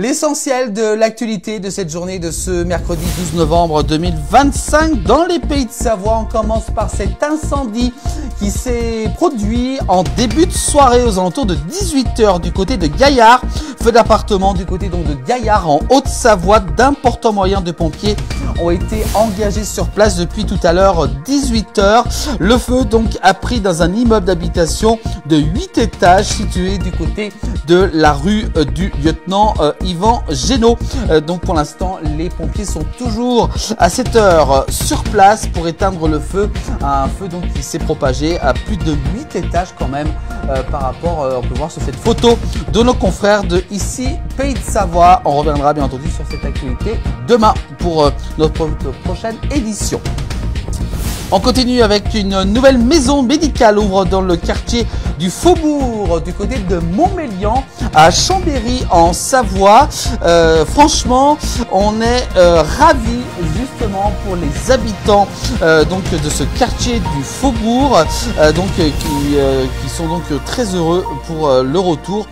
L'essentiel de l'actualité de cette journée de ce mercredi 12 novembre 2025 dans les pays de Savoie. On commence par cet incendie qui s'est produit en début de soirée aux alentours de 18 h du côté de Gaillard. Feu d'appartement du côté donc de Gaillard en Haute-Savoie. D'importants moyens de pompiers ont été engagés sur place depuis tout à l'heure 18 h. Le feu donc a pris dans un immeuble d'habitation de 8 étages situé du côté de la rue du lieutenant Yvan Génaud. Donc pour l'instant, les pompiers sont toujours à cette heure sur place pour éteindre le feu. Un feu donc qui s'est propagé à plus de 8 étages quand même par rapport, on peut voir sur cette photo de nos confrères de ici, Pays de Savoie. On reviendra bien entendu sur cette actualité demain pour notre prochaine édition. On continue avec une nouvelle maison médicale ouvre dans le quartier du Faubourg du côté de Montmélian à Chambéry en Savoie. Franchement, on est ravis justement pour les habitants donc de ce quartier du Faubourg qui sont donc très heureux pour le retour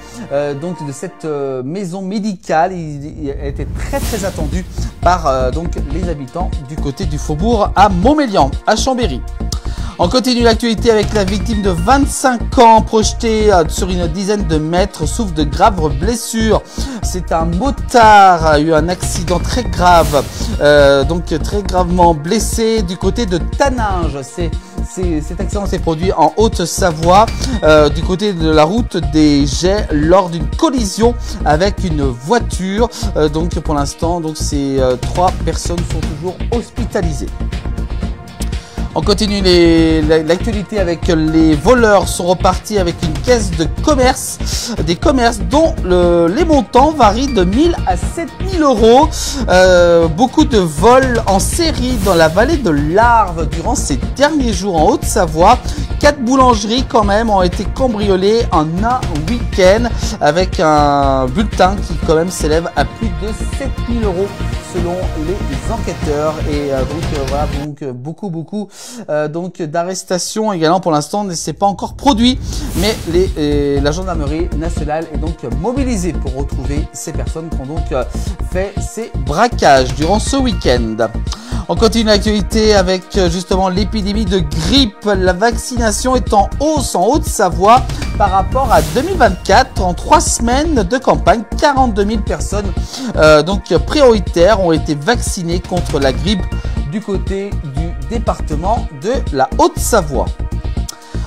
donc de cette maison médicale. Il était très attendu par donc les habitants du côté du Faubourg à Montmélian, à Chambéry. On continue l'actualité avec la victime de 25 ans projetée sur une dizaine de mètres souffre de graves blessures. C'est un motard a eu un accident très grave, donc très gravement blessé du côté de Taninges. Cet accident s'est produit en Haute-Savoie, du côté de la route des Jets, lors d'une collision avec une voiture. Donc pour l'instant, ces 3 personnes sont toujours hospitalisées. On continue l'actualité avec les voleurs sont repartis avec une caisse de commerce, des commerces dont les montants varient de 1000 à 7000 euros. Beaucoup de vols en série dans la vallée de l'Arve durant ces derniers jours en Haute-Savoie. 4 boulangeries quand même ont été cambriolées en un week-end avec un bulletin qui quand même s'élève à plus de 7000 euros selon les enquêteurs. Et voilà, donc beaucoup d'arrestations également pour l'instant ne s'est pas encore produit, mais la gendarmerie nationale est donc mobilisée pour retrouver ces personnes qui ont donc fait ces braquages durant ce week-end. On continue l'actualité avec justement l'épidémie de grippe. La vaccination est en hausse en Haute-Savoie par rapport à 2024. En 3 semaines de campagne, 42 000 personnes prioritaires ont été vaccinées contre la grippe du côté du département de la Haute-Savoie.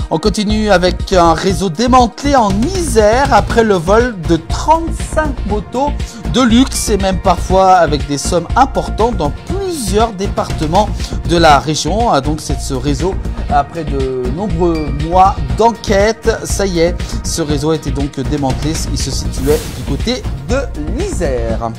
On continue avec un réseau démantelé en Isère après le vol de 35 motos de luxe et même parfois avec des sommes importantes dans plusieurs départements de la région. Donc c'est ce réseau, après de nombreux mois d'enquête, ça y est, ce réseau a été donc démantelé. Il se situait du côté de l'Isère.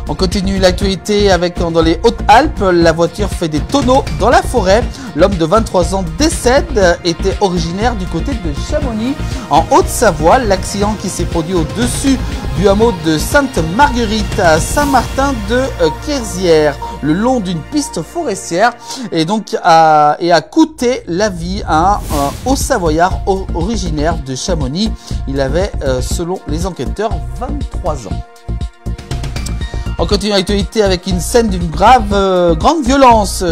On continue l'actualité avec dans les Hautes-Alpes, la voiture fait des tonneaux dans la forêt. L'homme de 23 ans décède, était originaire du côté de Chamonix en Haute-Savoie. L'accident qui s'est produit au-dessus du hameau de Sainte-Marguerite à Saint-Martin de Kerzières, le long d'une piste forestière et donc a coûté la vie à un Haut-Savoyard originaire de Chamonix. Il avait, selon les enquêteurs, 23 ans. On continue l'actualité avec une scène d'une grande violence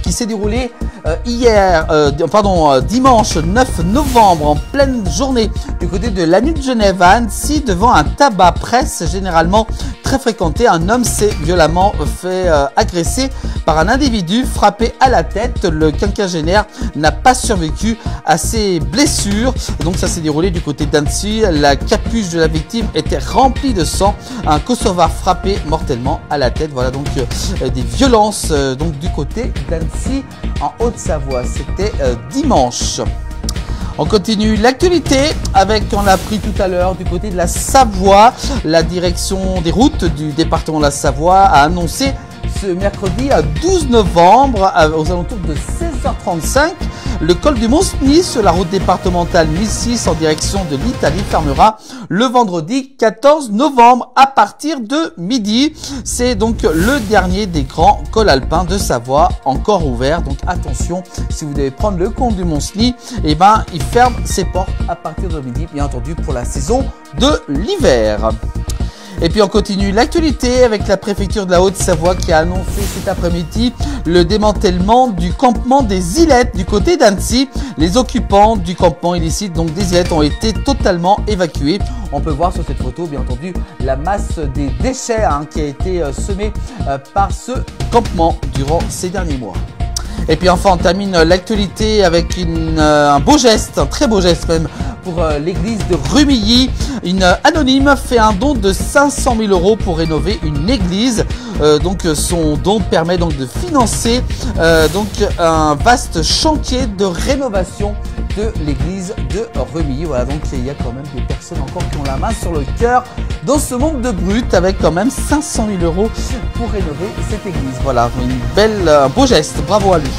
qui s'est déroulée dimanche 9 novembre en pleine journée du côté de l'Avenue de Genève à Annecy devant un tabac presse généralement très fréquenté. Un homme s'est violemment fait agresser par un individu frappé à la tête. Le quinquagénaire n'a pas survécu à ses blessures. Donc ça s'est déroulé du côté d'Annecy. La capuche de la victime était remplie de sang. Un Kosovar frappé mortellement à la tête. Voilà donc des violences du côté d'Annecy en Haute-Savoie. C'était dimanche. On continue l'actualité avec, on l'a appris tout à l'heure, du côté de la Savoie. La direction des routes du département de la Savoie a annoncé ce mercredi 12 novembre aux alentours de 16h35 Le col du Mont-Cenis sur la route départementale 1006 en direction de l'Italie fermera le vendredi 14 novembre à partir de midi. C'est donc le dernier des grands cols alpins de Savoie encore ouvert. Donc attention, si vous devez prendre le col du Mont-Cenis, eh ben, il ferme ses portes à partir de midi, bien entendu, pour la saison de l'hiver. Et puis on continue l'actualité avec la préfecture de la Haute-Savoie qui a annoncé cet après-midi le démantèlement du campement des Ilettes du côté d'Annecy. Les occupants du campement illicite, donc des Ilettes, ont été totalement évacués. On peut voir sur cette photo, bien entendu, la masse des déchets qui a été semée par ce campement durant ces derniers mois. Et puis enfin, on termine l'actualité avec un beau geste, un très beau geste même, pour l'église de Rumilly. Une anonyme fait un don de 500 000 € pour rénover une église. Donc son don permet donc de financer un vaste chantier de rénovation de l'église de Rumilly. Voilà, donc il y a quand même des personnes encore qui ont la main sur le cœur dans ce monde de brut, avec quand même 500 000 € pour rénover cette église. Voilà, un beau geste, bravo à lui.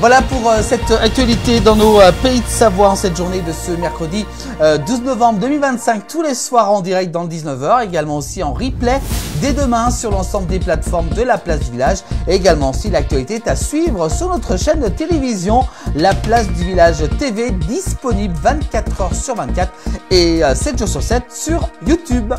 Voilà pour cette actualité dans nos pays de Savoie en cette journée de ce mercredi 12 novembre 2025, tous les soirs en direct dans le 19h, également aussi en replay dès demain sur l'ensemble des plateformes de la Place du Village, et également aussi l'actualité est à suivre sur notre chaîne de télévision, la Place du Village TV, disponible 24 h sur 24 et 7 jours sur 7 sur YouTube.